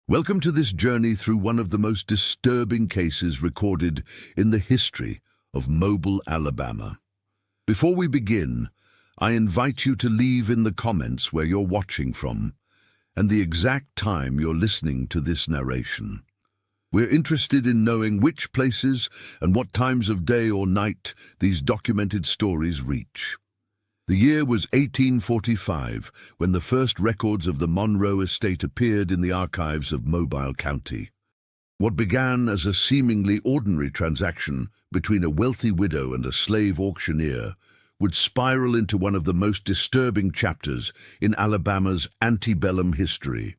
Welcome to this journey through one of the most disturbing cases recorded in the history of Mobile, Alabama. Before we begin, I invite you to leave in the comments where you're watching from and the exact time you're listening to this narration. We're interested in knowing which places and what times of day or night these documented stories reach. The year was 1845 when the first records of the Monroe estate appeared in the archives of Mobile County. What began as a seemingly ordinary transaction between a wealthy widow and a slave auctioneer would spiral into one of the most disturbing chapters in Alabama's antebellum history.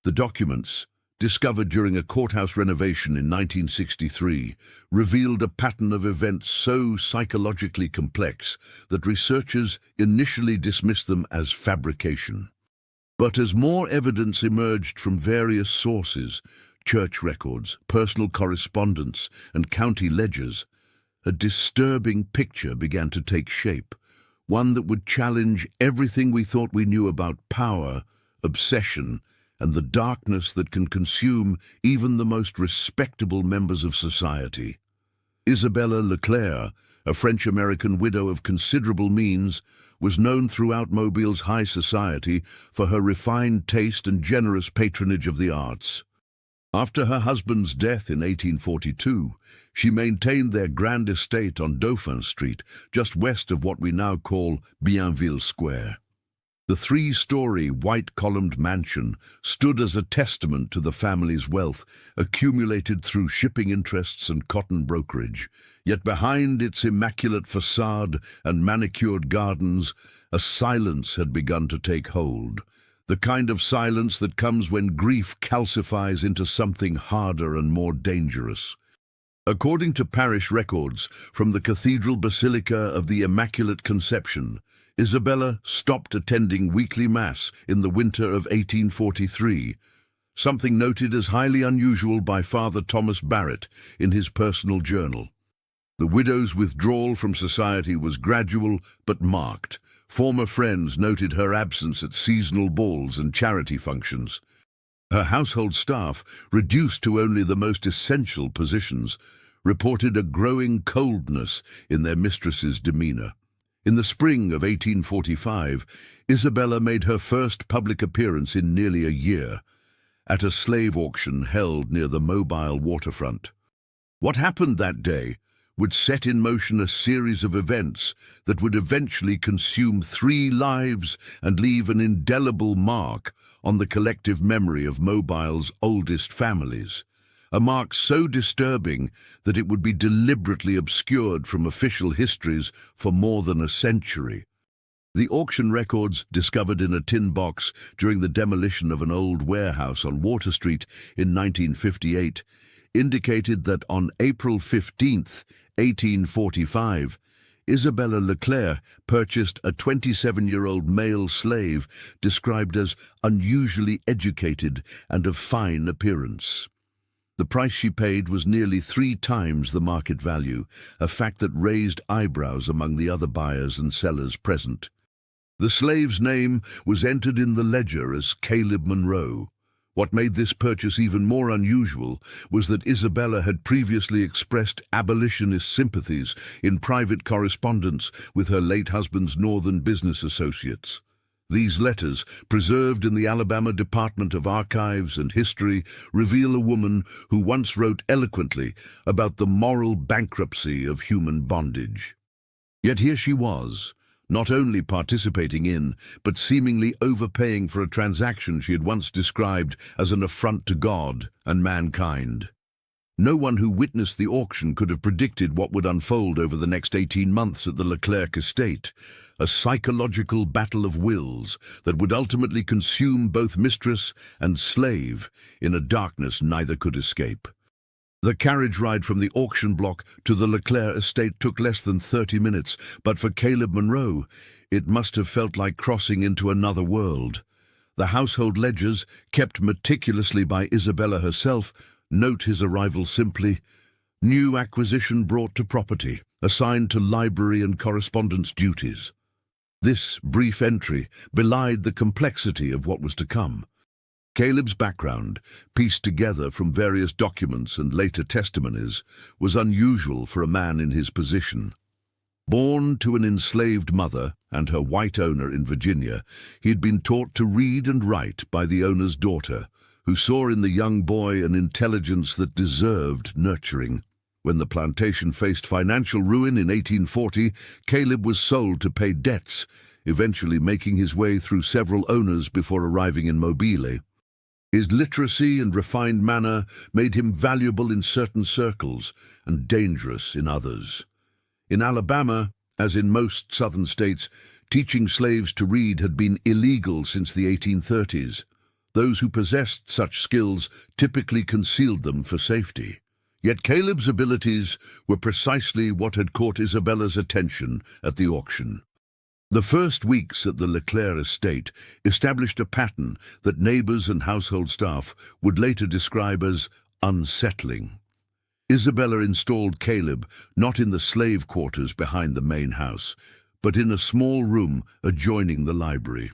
The documents, discovered during a courthouse renovation in 1963, revealed a pattern of events so psychologically complex that researchers initially dismissed them as fabrication. But as more evidence emerged from various sources, church records, personal correspondence, and county ledgers, a disturbing picture began to take shape, one that would challenge everything we thought we knew about power, obsession, and the darkness that can consume even the most respectable members of society. Isabella Leclerc, a French-American widow of considerable means, was known throughout Mobile's high society for her refined taste and generous patronage of the arts. After her husband's death in 1842, she maintained their grand estate on Dauphin Street, just west of what we now call Bienville Square. The three-story, white-columned mansion stood as a testament to the family's wealth, accumulated through shipping interests and cotton brokerage. Yet behind its immaculate facade and manicured gardens, a silence had begun to take hold. The kind of silence that comes when grief calcifies into something harder and more dangerous. According to parish records from the Cathedral Basilica of the Immaculate Conception, Isabella stopped attending weekly mass in the winter of 1843, something noted as highly unusual by Father Thomas Barrett in his personal journal. The widow's withdrawal from society was gradual but marked. Former friends noted her absence at seasonal balls and charity functions. Her household staff, reduced to only the most essential positions, reported a growing coldness in their mistress's demeanor. In the spring of 1845, Isabella made her first public appearance in nearly a year, at a slave auction held near the Mobile waterfront. What happened that day would set in motion a series of events that would eventually consume 3 lives and leave an indelible mark on the collective memory of Mobile's oldest families. A mark so disturbing that it would be deliberately obscured from official histories for more than a century. The auction records, discovered in a tin box during the demolition of an old warehouse on Water Street in 1958, indicated that on April 15, 1845, Isabella Leclerc purchased a 27-year-old male slave described as unusually educated and of fine appearance. The price she paid was nearly 3 times the market value, a fact that raised eyebrows among the other buyers and sellers present. The slave's name was entered in the ledger as Caleb Monroe. What made this purchase even more unusual was that Isabella had previously expressed abolitionist sympathies in private correspondence with her late husband's northern business associates. These letters, preserved in the Alabama Department of Archives and History, reveal a woman who once wrote eloquently about the moral bankruptcy of human bondage. Yet here she was, not only participating in, but seemingly overpaying for a transaction she had once described as an affront to God and mankind. No one who witnessed the auction could have predicted what would unfold over the next 18 months at the Leclerc estate, a psychological battle of wills that would ultimately consume both mistress and slave in a darkness neither could escape. The carriage ride from the auction block to the Leclerc estate took less than 30 minutes, but for Caleb Monroe, it must have felt like crossing into another world. The household ledgers, kept meticulously by Isabella herself, note his arrival simply, "New acquisition brought to property, assigned to library and correspondence duties." This brief entry belied the complexity of what was to come. Caleb's background, pieced together from various documents and later testimonies, was unusual for a man in his position. Born to an enslaved mother and her white owner in Virginia, he had been taught to read and write by the owner's daughter, who saw in the young boy an intelligence that deserved nurturing. When the plantation faced financial ruin in 1840, Caleb was sold to pay debts, eventually making his way through several owners before arriving in Mobile. His literacy and refined manner made him valuable in certain circles and dangerous in others. In Alabama, as in most southern states, teaching slaves to read had been illegal since the 1830s. Those who possessed such skills typically concealed them for safety. Yet Caleb's abilities were precisely what had caught Isabella's attention at the auction. The first weeks at the Leclerc estate established a pattern that neighbors and household staff would later describe as unsettling. Isabella installed Caleb not in the slave quarters behind the main house, but in a small room adjoining the library.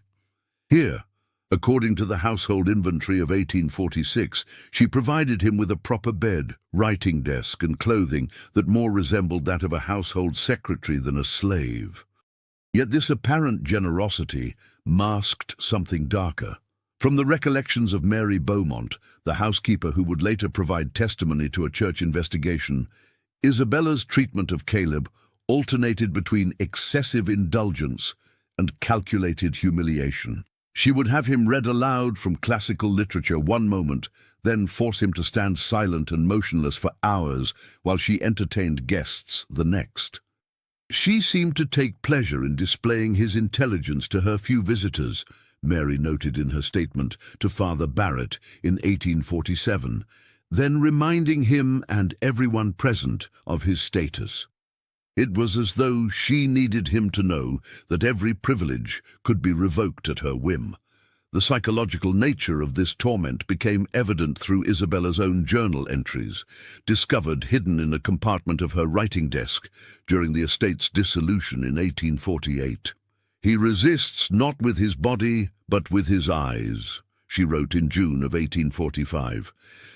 Here, according to the household inventory of 1846, she provided him with a proper bed, writing desk, and clothing that more resembled that of a household secretary than a slave. Yet this apparent generosity masked something darker. From the recollections of Mary Beaumont, the housekeeper who would later provide testimony to a church investigation, Isabella's treatment of Caleb alternated between excessive indulgence and calculated humiliation. She would have him read aloud from classical literature one moment, then force him to stand silent and motionless for hours while she entertained guests the next. She seemed to take pleasure in displaying his intelligence to her few visitors, Mary noted in her statement to Father Barrett in 1847, then reminding him and everyone present of his status. It was as though she needed him to know that every privilege could be revoked at her whim. The psychological nature of this torment became evident through Isabella's own journal entries, discovered hidden in a compartment of her writing desk during the estate's dissolution in 1848. "He resists not with his body, but with his eyes," she wrote in June of 1845.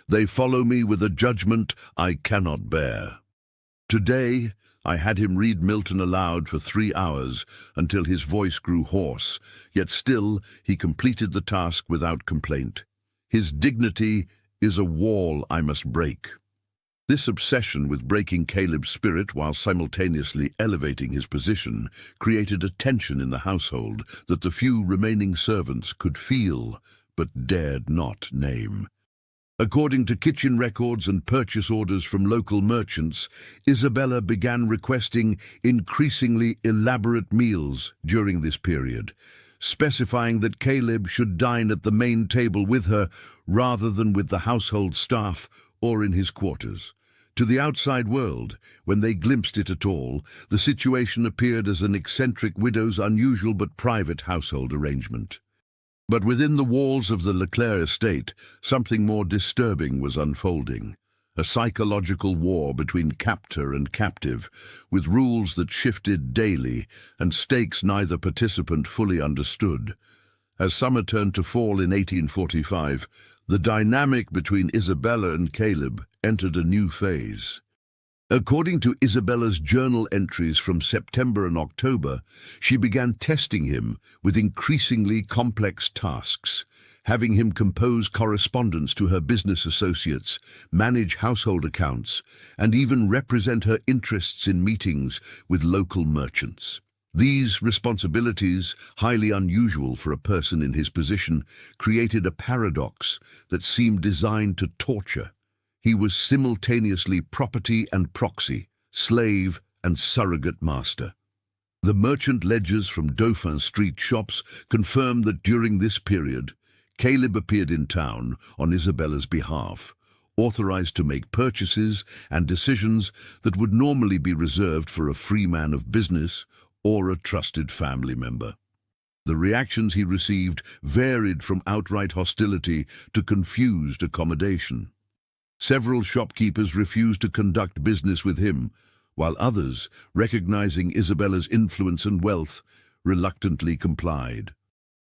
"They follow me with a judgment I cannot bear." Today, I had him read Milton aloud for 3 hours until his voice grew hoarse, yet still he completed the task without complaint. His dignity is a wall I must break. This obsession with breaking Caleb's spirit while simultaneously elevating his position created a tension in the household that the few remaining servants could feel but dared not name. According to kitchen records and purchase orders from local merchants, Isabella began requesting increasingly elaborate meals during this period, specifying that Caleb should dine at the main table with her rather than with the household staff or in his quarters. To the outside world, when they glimpsed it at all, the situation appeared as an eccentric widow's unusual but private household arrangement. But within the walls of the Leclerc estate, something more disturbing was unfolding. A psychological war between captor and captive, with rules that shifted daily and stakes neither participant fully understood. As summer turned to fall in 1845, the dynamic between Isabella and Caleb entered a new phase. According to Isabella's journal entries from September and October, she began testing him with increasingly complex tasks, having him compose correspondence to her business associates, manage household accounts, and even represent her interests in meetings with local merchants. These responsibilities, highly unusual for a person in his position, created a paradox that seemed designed to torture. He was simultaneously property and proxy, slave and surrogate master. The merchant ledgers from Dauphin Street shops confirmed that during this period, Caleb appeared in town on Isabella's behalf, authorized to make purchases and decisions that would normally be reserved for a free man of business or a trusted family member. The reactions he received varied from outright hostility to confused accommodation. Several shopkeepers refused to conduct business with him, while others, recognizing Isabella's influence and wealth, reluctantly complied.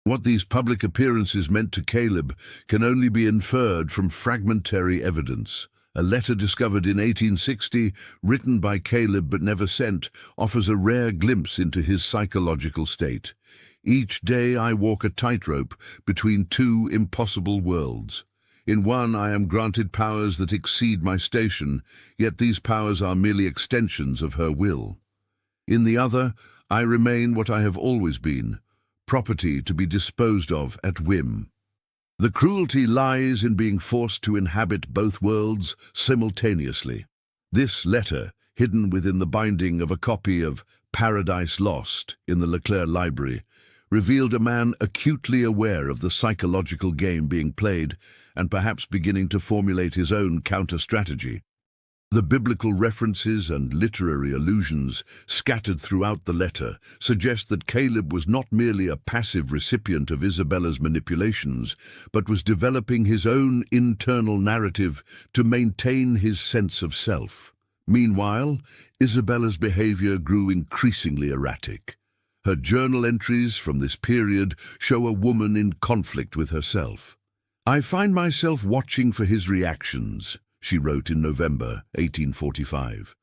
What these public appearances meant to Caleb can only be inferred from fragmentary evidence. A letter discovered in 1860, written by Caleb but never sent, offers a rare glimpse into his psychological state. Each day I walk a tightrope between two impossible worlds. In one I am granted powers that exceed my station, yet these powers are merely extensions of her will. In the other, I remain what I have always been, property to be disposed of at whim. The cruelty lies in being forced to inhabit both worlds simultaneously. This letter, hidden within the binding of a copy of Paradise Lost in the Leclerc Library, revealed a man acutely aware of the psychological game being played and perhaps beginning to formulate his own counter-strategy. The biblical references and literary allusions scattered throughout the letter suggest that Caleb was not merely a passive recipient of Isabella's manipulations, but was developing his own internal narrative to maintain his sense of self. Meanwhile, Isabella's behavior grew increasingly erratic. Her journal entries from this period show a woman in conflict with herself. "I find myself watching for his reactions," she wrote in November 1845.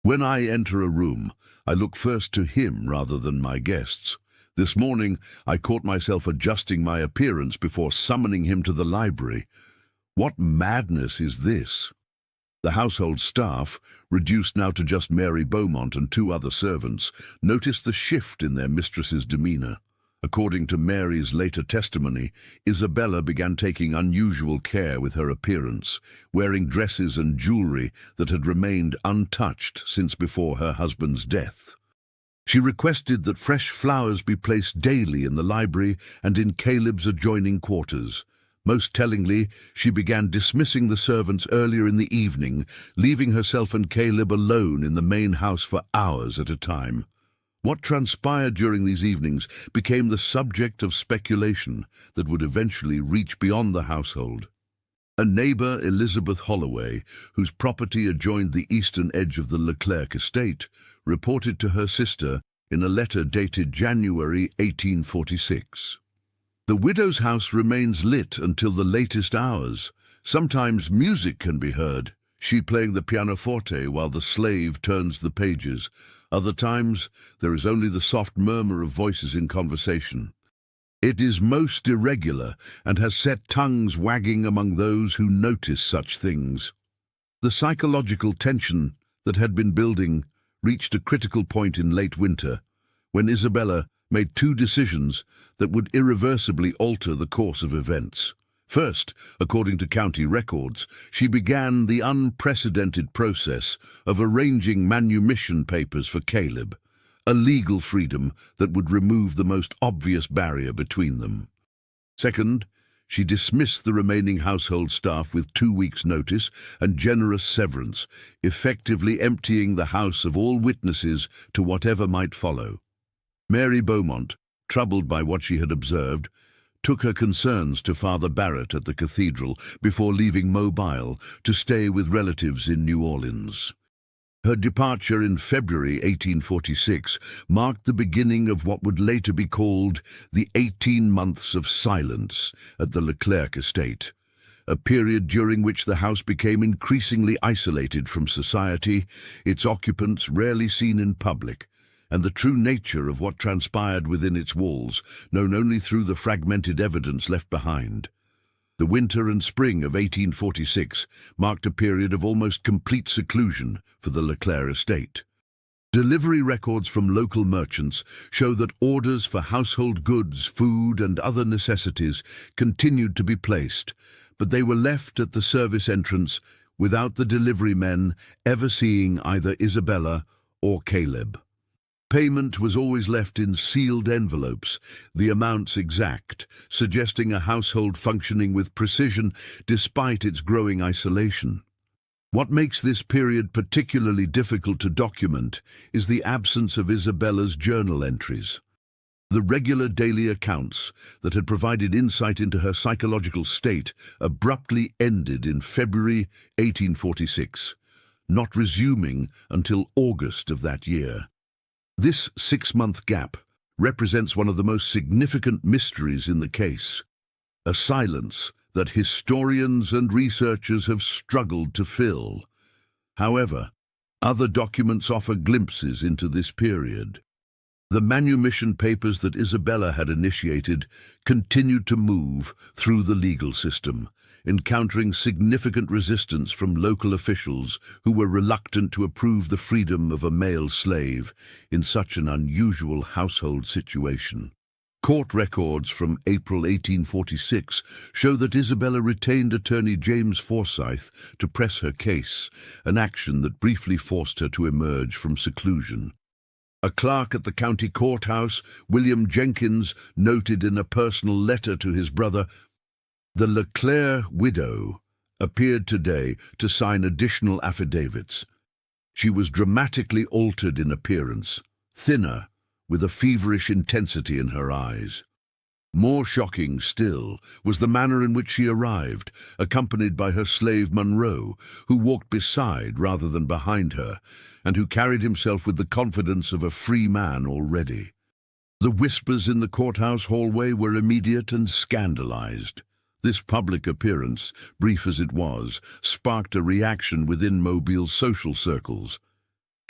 "When I enter a room, I look first to him rather than my guests. This morning, I caught myself adjusting my appearance before summoning him to the library. What madness is this?" The household staff, reduced now to just Mary Beaumont and two other servants, noticed the shift in their mistress's demeanor. According to Mary's later testimony, Isabella began taking unusual care with her appearance, wearing dresses and jewelry that had remained untouched since before her husband's death. She requested that fresh flowers be placed daily in the library and in Caleb's adjoining quarters. Most tellingly, she began dismissing the servants earlier in the evening, leaving herself and Caleb alone in the main house for hours at a time. What transpired during these evenings became the subject of speculation that would eventually reach beyond the household. A neighbor, Elizabeth Holloway, whose property adjoined the eastern edge of the Leclerc estate, reported to her sister in a letter dated January 1846. "The widow's house remains lit until the latest hours. Sometimes music can be heard, she playing the pianoforte while the slave turns the pages. Other times, there is only the soft murmur of voices in conversation. It is most irregular and has set tongues wagging among those who notice such things." The psychological tension that had been building reached a critical point in late winter, when Isabella made two decisions that would irreversibly alter the course of events. First, according to county records, she began the unprecedented process of arranging manumission papers for Caleb, a legal freedom that would remove the most obvious barrier between them. Second, she dismissed the remaining household staff with 2 weeks' notice and generous severance, effectively emptying the house of all witnesses to whatever might follow. Mary Beaumont, troubled by what she had observed, took her concerns to Father Barrett at the cathedral before leaving Mobile to stay with relatives in New Orleans. Her departure in February 1846 marked the beginning of what would later be called the 18 months of silence at the Leclerc estate, a period during which the house became increasingly isolated from society, its occupants rarely seen in public, and the true nature of what transpired within its walls known only through the fragmented evidence left behind. The winter and spring of 1846 marked a period of almost complete seclusion for the Leclerc estate. Delivery records from local merchants show that orders for household goods, food, and other necessities continued to be placed, but they were left at the service entrance without the delivery men ever seeing either Isabella or Caleb. Payment was always left in sealed envelopes, the amounts exact, suggesting a household functioning with precision despite its growing isolation. What makes this period particularly difficult to document is the absence of Isabella's journal entries. The regular daily accounts that had provided insight into her psychological state abruptly ended in February 1846, not resuming until August of that year. This 6-month gap represents one of the most significant mysteries in the case, a silence that historians and researchers have struggled to fill. However, other documents offer glimpses into this period. The manumission papers that Isabella had initiated continued to move through the legal system, encountering significant resistance from local officials who were reluctant to approve the freedom of a male slave in such an unusual household situation. Court records from April 1846 show that Isabella retained attorney James Forsyth to press her case, an action that briefly forced her to emerge from seclusion. A clerk at the county courthouse, William Jenkins, noted in a personal letter to his brother, "The Leclerc widow appeared today to sign additional affidavits. She was dramatically altered in appearance, thinner, with a feverish intensity in her eyes. More shocking still was the manner in which she arrived, accompanied by her slave Monroe, who walked beside rather than behind her, and who carried himself with the confidence of a free man already. The whispers in the courthouse hallway were immediate and scandalized. This public appearance, brief as it was, sparked a reaction within Mobile's social circles.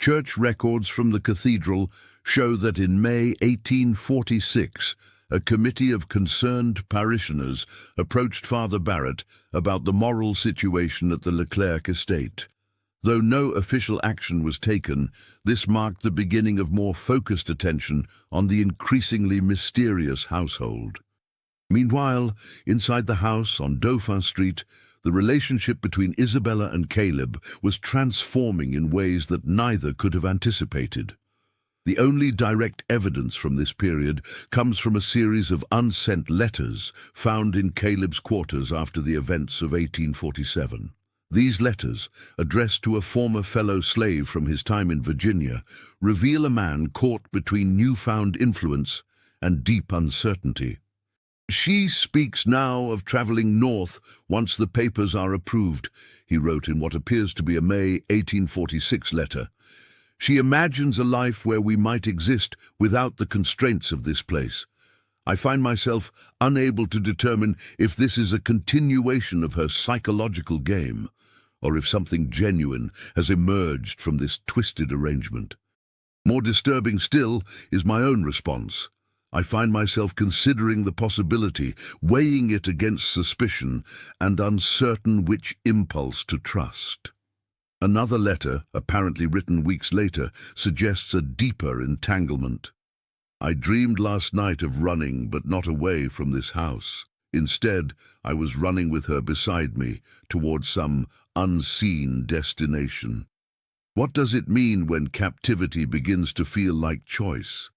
Church records from the cathedral show that in May 1846, a committee of concerned parishioners approached Father Barrett about the moral situation at the Leclerc estate. Though no official action was taken, this marked the beginning of more focused attention on the increasingly mysterious household. Meanwhile, inside the house on Dauphin Street, the relationship between Isabella and Caleb was transforming in ways that neither could have anticipated. The only direct evidence from this period comes from a series of unsent letters found in Caleb's quarters after the events of 1847. These letters, addressed to a former fellow slave from his time in Virginia, reveal a man caught between newfound influence and deep uncertainty. "She speaks now of traveling north once the papers are approved," he wrote in what appears to be a May 1846 letter. "She imagines a life where we might exist without the constraints of this place. I find myself unable to determine if this is a continuation of her psychological game, or if something genuine has emerged from this twisted arrangement. More disturbing still is my own response. I find myself considering the possibility, weighing it against suspicion, and uncertain which impulse to trust." Another letter, apparently written weeks later, suggests a deeper entanglement. "I dreamed last night of running, but not away from this house. Instead, I was running with her beside me towards some unseen destination. What does it mean when captivity begins to feel like choice?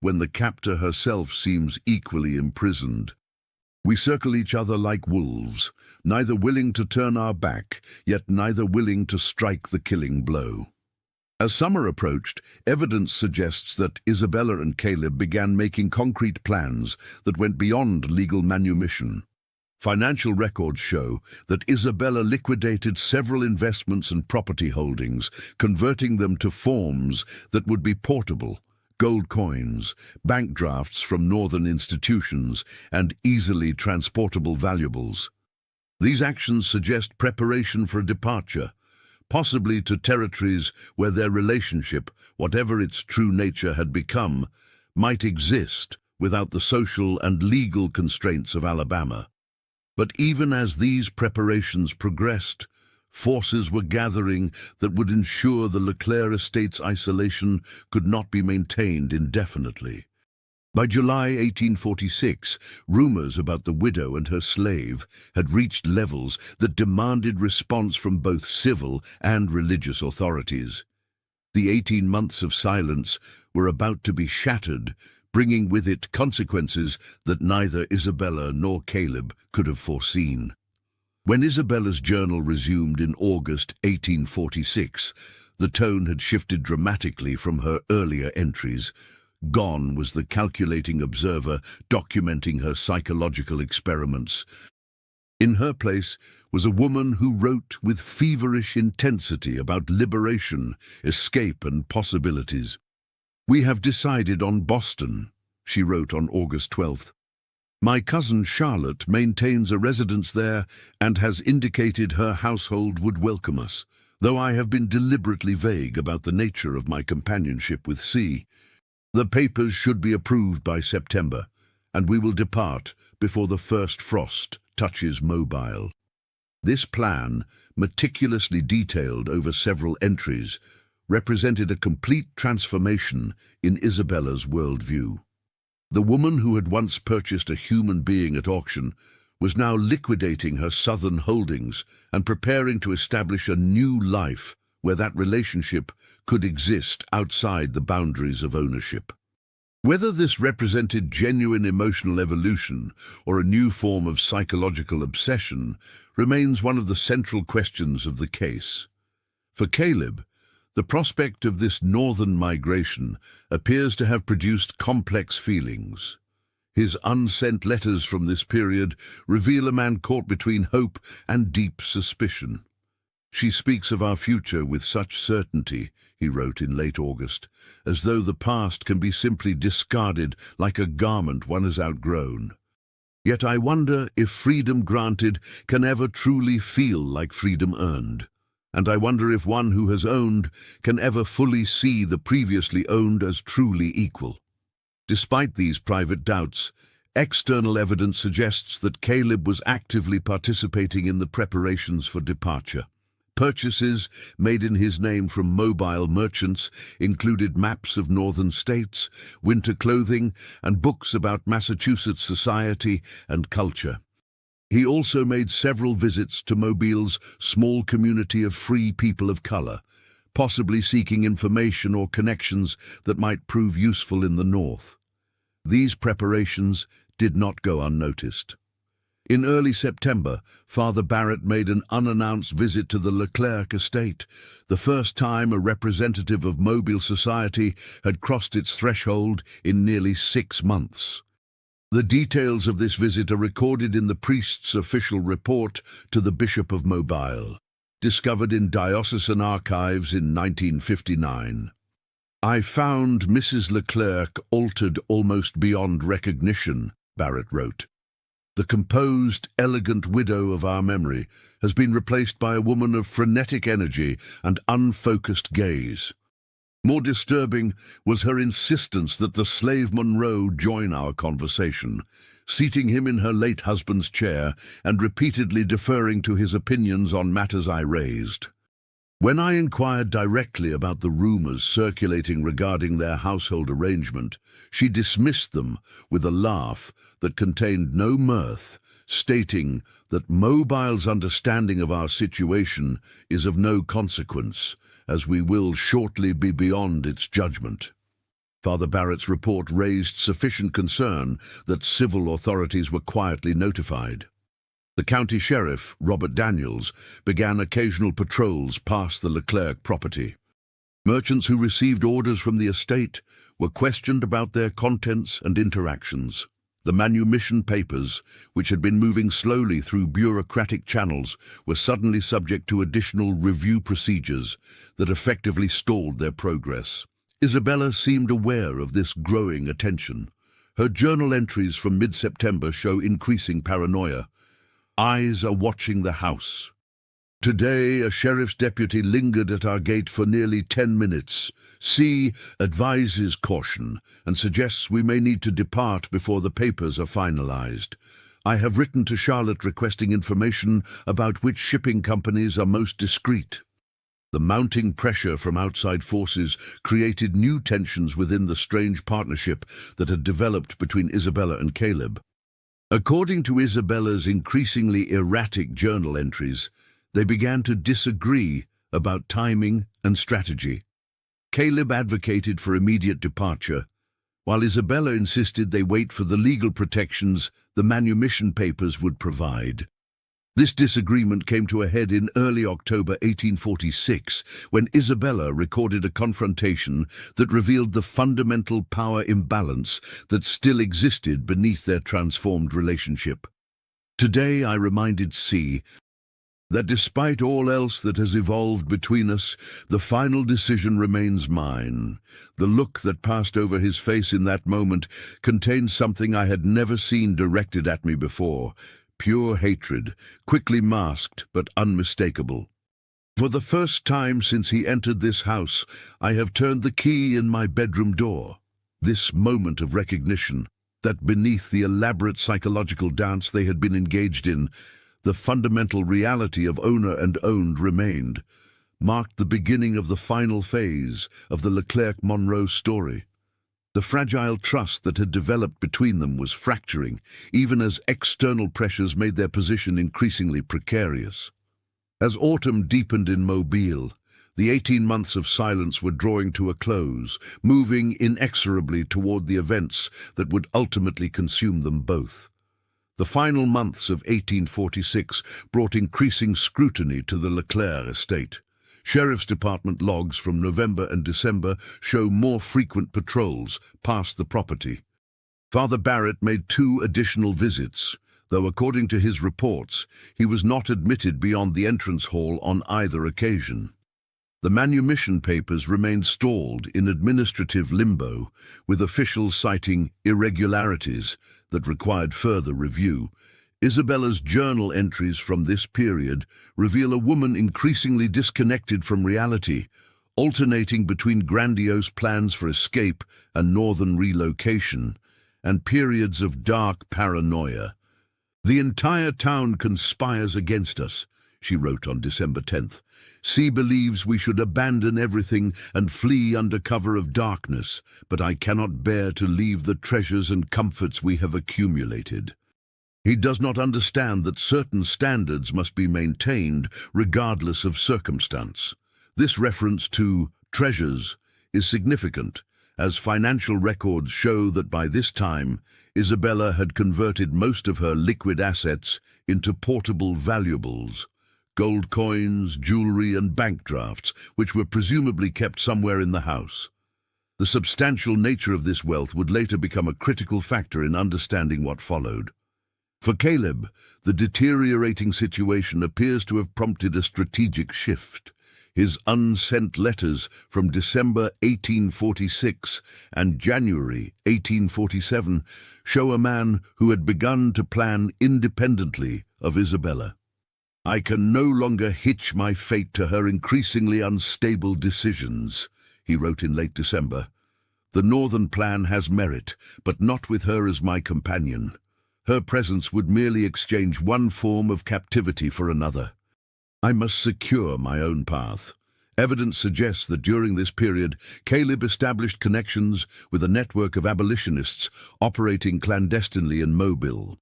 When the captor herself seems equally imprisoned? We circle each other like wolves, neither willing to turn our back, yet neither willing to strike the killing blow." As summer approached, evidence suggests that Isabella and Caleb began making concrete plans that went beyond legal manumission. Financial records show that Isabella liquidated several investments and property holdings, converting them to forms that would be portable: gold coins, bank drafts from northern institutions, and easily transportable valuables. These actions suggest preparation for a departure, possibly to territories where their relationship, whatever its true nature had become, might exist without the social and legal constraints of Alabama. But even as these preparations progressed, forces were gathering that would ensure the Leclerc estate's isolation could not be maintained indefinitely. By July 1846, rumors about the widow and her slave had reached levels that demanded response from both civil and religious authorities. The 18 months of silence were about to be shattered, bringing with it consequences that neither Isabella nor Caleb could have foreseen. When Isabella's journal resumed in August 1846, the tone had shifted dramatically from her earlier entries. Gone was the calculating observer documenting her psychological experiments. In her place was a woman who wrote with feverish intensity about liberation, escape, and possibilities. "We have decided on Boston," she wrote on August 12th. My cousin Charlotte maintains a residence there and has indicated her household would welcome us, though I have been deliberately vague about the nature of my companionship with C. The papers should be approved by September, and we will depart before the first frost touches Mobile. This plan, meticulously detailed over several entries, represented a complete transformation in Isabella's worldview. The woman who had once purchased a human being at auction was now liquidating her southern holdings and preparing to establish a new life where that relationship could exist outside the boundaries of ownership. Whether this represented genuine emotional evolution or a new form of psychological obsession remains one of the central questions of the case. For Caleb, the prospect of this northern migration appears to have produced complex feelings. His unsent letters from this period reveal a man caught between hope and deep suspicion. She speaks of our future with such certainty, he wrote in late August, as though the past can be simply discarded like a garment one has outgrown. Yet I wonder if freedom granted can ever truly feel like freedom earned. And I wonder if one who has owned can ever fully see the previously owned as truly equal. Despite these private doubts, external evidence suggests that Caleb was actively participating in the preparations for departure. Purchases made in his name from mobile merchants included maps of northern states, winter clothing, and books about Massachusetts society and culture. He also made several visits to Mobile's small community of free people of color, possibly seeking information or connections that might prove useful in the North. These preparations did not go unnoticed. In early September, Father Barrett made an unannounced visit to the Leclerc estate, the first time a representative of Mobile society had crossed its threshold in nearly 6 months. The details of this visit are recorded in the priest's official report to the Bishop of Mobile, discovered in diocesan archives in 1959. I found Mrs. Leclerc altered almost beyond recognition, Barrett wrote. The composed, elegant widow of our memory has been replaced by a woman of frenetic energy and unfocused gaze. More disturbing was her insistence that the slave Monroe join our conversation, seating him in her late husband's chair and repeatedly deferring to his opinions on matters I raised. When I inquired directly about the rumors circulating regarding their household arrangement, she dismissed them with a laugh that contained no mirth, stating that Mobile's understanding of our situation is of no consequence, as we will shortly be beyond its judgment. Father Barrett's report raised sufficient concern that civil authorities were quietly notified. The county sheriff, Robert Daniels, began occasional patrols past the Leclerc property. Merchants who received orders from the estate were questioned about their contents and interactions. The manumission papers, which had been moving slowly through bureaucratic channels, were suddenly subject to additional review procedures that effectively stalled their progress. Isabella seemed aware of this growing attention. Her journal entries from mid-September show increasing paranoia. Eyes are watching the house. Today, a sheriff's deputy lingered at our gate for nearly 10 minutes. C advises caution and suggests we may need to depart before the papers are finalized. I have written to Charlotte requesting information about which shipping companies are most discreet. The mounting pressure from outside forces created new tensions within the strange partnership that had developed between Isabella and Caleb. According to Isabella's increasingly erratic journal entries, they began to disagree about timing and strategy. Caleb advocated for immediate departure, while Isabella insisted they wait for the legal protections the manumission papers would provide. This disagreement came to a head in early October 1846, when Isabella recorded a confrontation that revealed the fundamental power imbalance that still existed beneath their transformed relationship. Today I reminded C That despite all else that has evolved between us, the final decision remains mine. The look that passed over his face in that moment contained something I had never seen directed at me before. Pure hatred, quickly masked but unmistakable. For the first time since he entered this house, I have turned the key in my bedroom door. This moment of recognition, that beneath the elaborate psychological dance they had been engaged in, the fundamental reality of owner and owned remained, marked the beginning of the final phase of the Leclerc-Monroe story. The fragile trust that had developed between them was fracturing, even as external pressures made their position increasingly precarious. As autumn deepened in Mobile, the 18 months of silence were drawing to a close, moving inexorably toward the events that would ultimately consume them both. The final months of 1846 brought increasing scrutiny to the Leclerc estate. Sheriff's Department logs from November and December show more frequent patrols past the property. Father Barrett made 2 additional visits, though according to his reports, he was not admitted beyond the entrance hall on either occasion. The manumission papers remained stalled in administrative limbo, with officials citing irregularities that required further review. Isabella's journal entries from this period reveal a woman increasingly disconnected from reality, alternating between grandiose plans for escape and northern relocation, and periods of dark paranoia. "The entire town conspires against us," she wrote on December 10th. "C believes we should abandon everything and flee under cover of darkness, but I cannot bear to leave the treasures and comforts we have accumulated." He does not understand that certain standards must be maintained regardless of circumstance. This reference to treasures is significant, as financial records show that by this time, Isabella had converted most of her liquid assets into portable valuables, gold coins, jewelry, and bank drafts, which were presumably kept somewhere in the house. The substantial nature of this wealth would later become a critical factor in understanding what followed. For Caleb, the deteriorating situation appears to have prompted a strategic shift. His unsent letters from December 1846 and January 1847 show a man who had begun to plan independently of Isabella. "I can no longer hitch my fate to her increasingly unstable decisions," he wrote in late December. "The northern plan has merit, but not with her as my companion. Her presence would merely exchange one form of captivity for another. I must secure my own path." Evidence suggests that during this period, Caleb established connections with a network of abolitionists operating clandestinely in Mobile.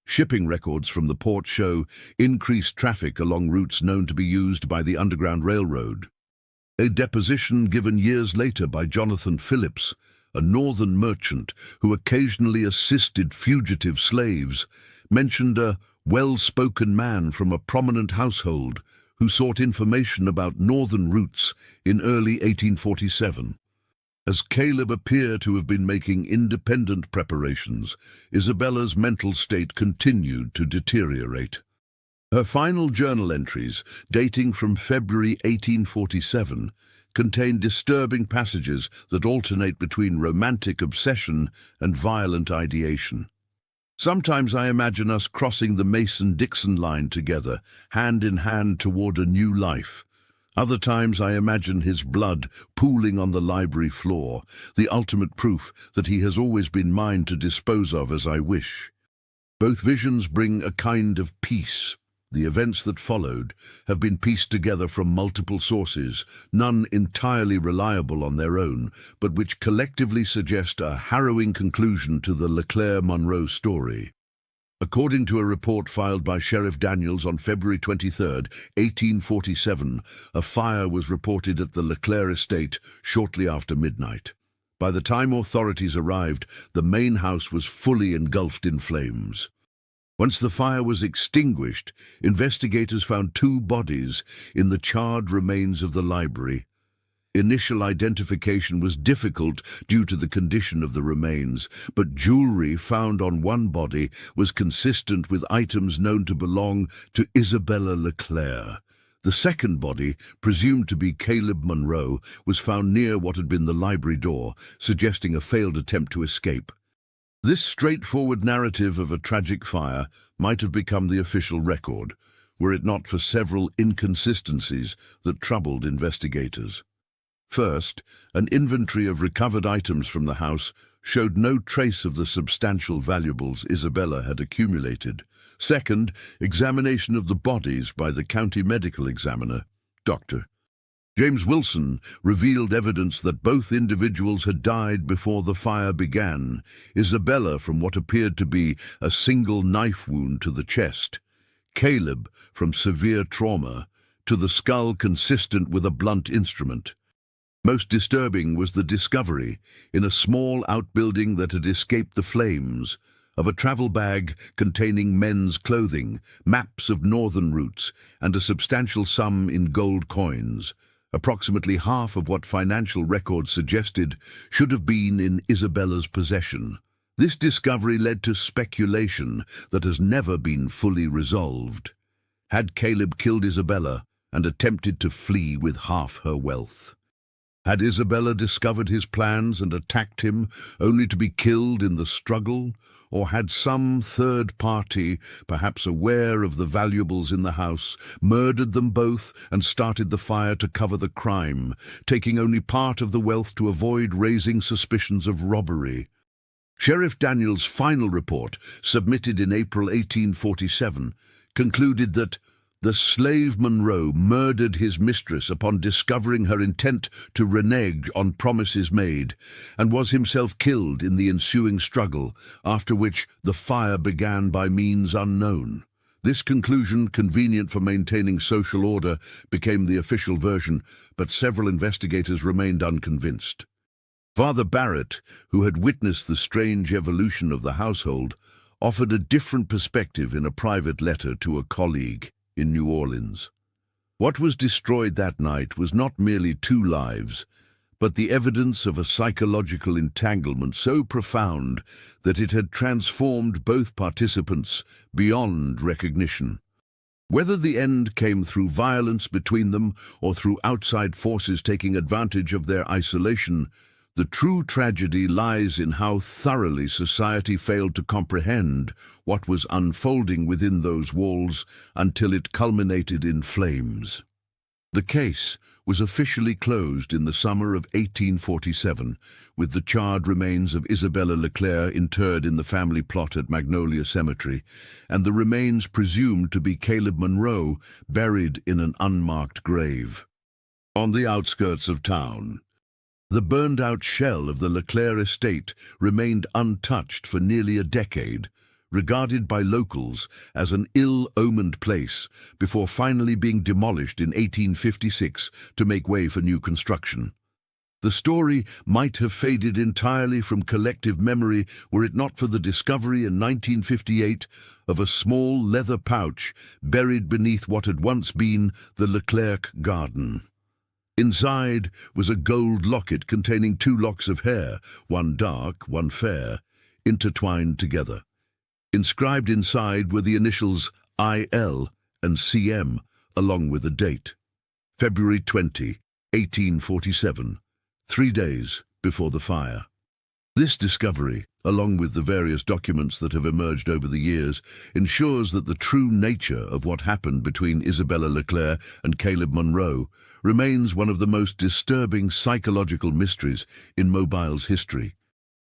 Shipping records from the port show increased traffic along routes known to be used by the Underground Railroad. A deposition given years later by Jonathan Phillips, a northern merchant who occasionally assisted fugitive slaves, mentioned a well-spoken man from a prominent household who sought information about northern routes in early 1847. As Caleb appeared to have been making independent preparations, Isabella's mental state continued to deteriorate. Her final journal entries, dating from February 1847, contain disturbing passages that alternate between romantic obsession and violent ideation. "Sometimes I imagine us crossing the Mason-Dixon line together, hand in hand toward a new life. Other times I imagine his blood pooling on the library floor, the ultimate proof that he has always been mine to dispose of as I wish." Both visions bring a kind of peace. The events that followed have been pieced together from multiple sources, none entirely reliable on their own, but which collectively suggest a harrowing conclusion to the Leclerc-Monroe story. According to a report filed by Sheriff Daniels on February 23, 1847, a fire was reported at the Leclerc estate shortly after midnight. By the time authorities arrived, the main house was fully engulfed in flames. Once the fire was extinguished, investigators found 2 bodies in the charred remains of the library. Initial identification was difficult due to the condition of the remains, but jewelry found on one body was consistent with items known to belong to Isabella Leclerc. The second body, presumed to be Caleb Monroe, was found near what had been the library door, suggesting a failed attempt to escape. This straightforward narrative of a tragic fire might have become the official record, were it not for several inconsistencies that troubled investigators. First, an inventory of recovered items from the house showed no trace of the substantial valuables Isabella had accumulated. Second, examination of the bodies by the county medical examiner, Dr. James Wilson, revealed evidence that both individuals had died before the fire began, Isabella from what appeared to be a single knife wound to the chest, Caleb from severe trauma to the skull consistent with a blunt instrument. Most disturbing was the discovery, in a small outbuilding that had escaped the flames, of a travel bag containing men's clothing, maps of northern routes, and a substantial sum in gold coins, approximately half of what financial records suggested should have been in Isabella's possession. This discovery led to speculation that has never been fully resolved. Had Caleb killed Isabella and attempted to flee with half her wealth? Had Isabella discovered his plans and attacked him, only to be killed in the struggle? Or had some third party, perhaps aware of the valuables in the house, murdered them both and started the fire to cover the crime, taking only part of the wealth to avoid raising suspicions of robbery? Sheriff Daniels' final report, submitted in April 1847, concluded that the slave Monroe murdered his mistress upon discovering her intent to renege on promises made, and was himself killed in the ensuing struggle, after which the fire began by means unknown. This conclusion, convenient for maintaining social order, became the official version, but several investigators remained unconvinced. Father Barrett, who had witnessed the strange evolution of the household, offered a different perspective in a private letter to a colleague in New Orleans. What was destroyed that night was not merely two lives, but the evidence of a psychological entanglement so profound that it had transformed both participants beyond recognition. Whether the end came through violence between them or through outside forces taking advantage of their isolation, the true tragedy lies in how thoroughly society failed to comprehend what was unfolding within those walls until it culminated in flames. The case was officially closed in the summer of 1847, with the charred remains of Isabella Leclerc interred in the family plot at Magnolia Cemetery, and the remains presumed to be Caleb Monroe buried in an unmarked grave. On the outskirts of town, the burned-out shell of the Leclerc estate remained untouched for nearly a decade, regarded by locals as an ill-omened place, before finally being demolished in 1856 to make way for new construction. The story might have faded entirely from collective memory were it not for the discovery in 1958 of a small leather pouch buried beneath what had once been the Leclerc garden. Inside was a gold locket containing two locks of hair, one dark, one fair, intertwined together. Inscribed inside were the initials IL and CM, along with a date. February 20, 1847, 3 days before the fire. This discovery, along with the various documents that have emerged over the years, ensures that the true nature of what happened between Isabella Leclerc and Caleb Monroe remains one of the most disturbing psychological mysteries in Mobile's history.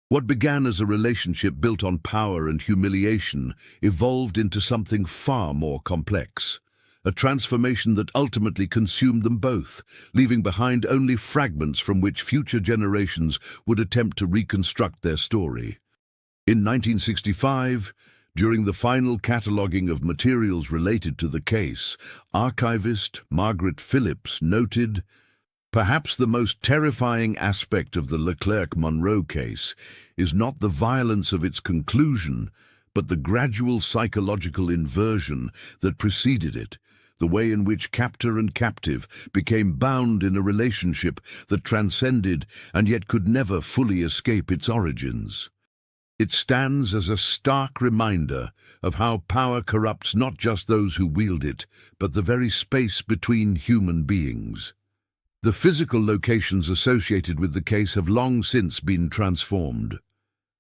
What began as a relationship built on power and humiliation evolved into something far more complex, a transformation that ultimately consumed them both, leaving behind only fragments from which future generations would attempt to reconstruct their story. In 1965, during the final cataloguing of materials related to the case, archivist Margaret Phillips noted, "Perhaps the most terrifying aspect of the Leclerc-Monroe case is not the violence of its conclusion, but the gradual psychological inversion that preceded it. the way in which captor and captive became bound in a relationship that transcended and yet could never fully escape its origins. It stands as a stark reminder of how power corrupts not just those who wield it, but the very space between human beings. The physical locations associated with the case have long since been transformed.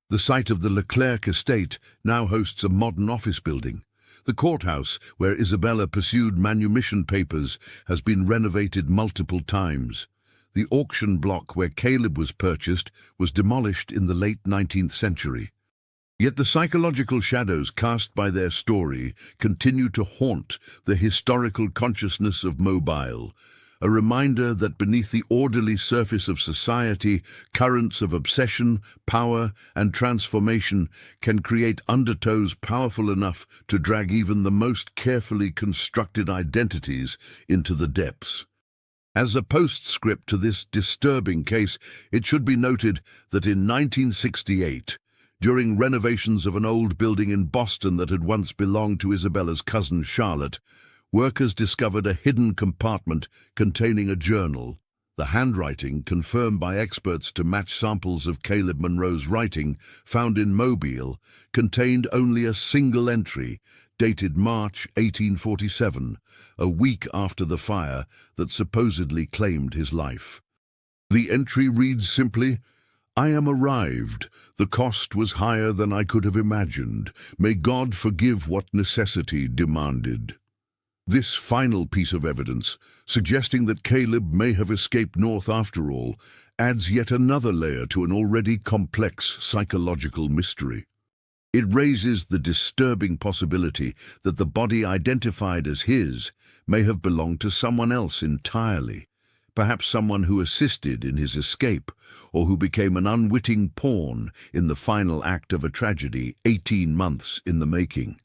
The site of the Leclerc estate now hosts a modern office building. The courthouse, where Isabella pursued manumission papers, has been renovated multiple times. The auction block where Caleb was purchased was demolished in the late 19th century. Yet the psychological shadows cast by their story continue to haunt the historical consciousness of Mobile, a reminder that beneath the orderly surface of society, currents of obsession, power, and transformation can create undertows powerful enough to drag even the most carefully constructed identities into the depths. As a postscript to this disturbing case, it should be noted that in 1968, during renovations of an old building in Boston that had once belonged to Isabella's cousin Charlotte, workers discovered a hidden compartment containing a journal. The handwriting, confirmed by experts to match samples of Caleb Monroe's writing found in Mobile, contained only a single entry, dated March 1847, a week after the fire that supposedly claimed his life. The entry reads simply, "I am arrived. The cost was higher than I could have imagined. May God forgive what necessity demanded." This final piece of evidence, suggesting that Caleb may have escaped north after all, adds yet another layer to an already complex psychological mystery. It raises the disturbing possibility that the body identified as his may have belonged to someone else entirely, perhaps someone who assisted in his escape or who became an unwitting pawn in the final act of a tragedy 18 months in the making.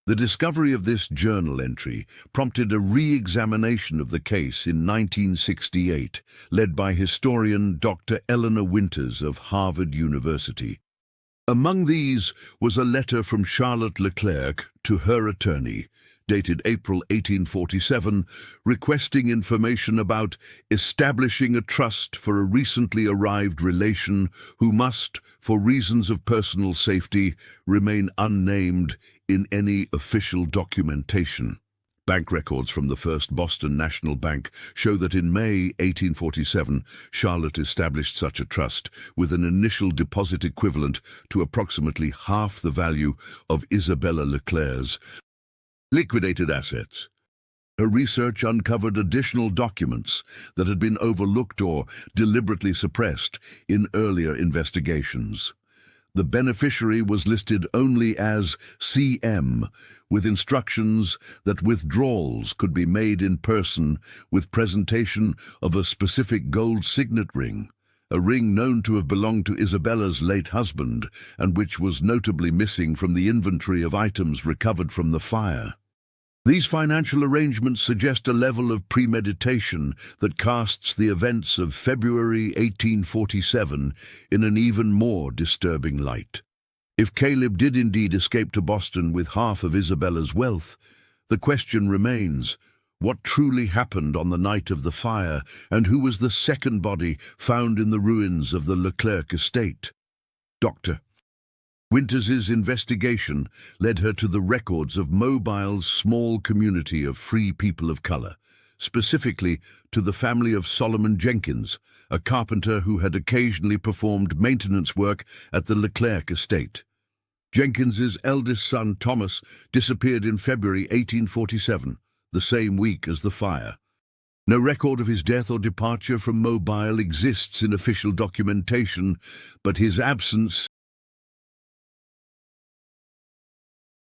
The discovery of this journal entry prompted a re-examination of the case in 1968, led by historian Dr. Eleanor Winters of Harvard University. Among these was a letter from Charlotte Leclerc to her attorney, dated April 1847, requesting information about establishing a trust for a recently arrived relation who must, for reasons of personal safety, remain unnamed in any official documentation. Bank records from the First Boston National Bank show that in May 1847, Charlotte established such a trust with an initial deposit equivalent to approximately half the value of Isabella Leclerc's liquidated assets. Her research uncovered additional documents that had been overlooked or deliberately suppressed in earlier investigations. The beneficiary was listed only as CM, with instructions that withdrawals could be made in person with presentation of a specific gold signet ring, a ring known to have belonged to Isabella's late husband and which was notably missing from the inventory of items recovered from the fire. These financial arrangements suggest a level of premeditation that casts the events of February 1847 in an even more disturbing light. If Caleb did indeed escape to Boston with half of Isabella's wealth, the question remains, what truly happened on the night of the fire, and who was the second body found in the ruins of the Leclerc estate? Dr. Winters's investigation led her to the records of Mobile's small community of free people of color, specifically to the family of Solomon Jenkins, a carpenter who had occasionally performed maintenance work at the Leclerc estate. Jenkins's eldest son, Thomas, disappeared in February 1847, the same week as the fire. No record of his death or departure from Mobile exists in official documentation, but his absence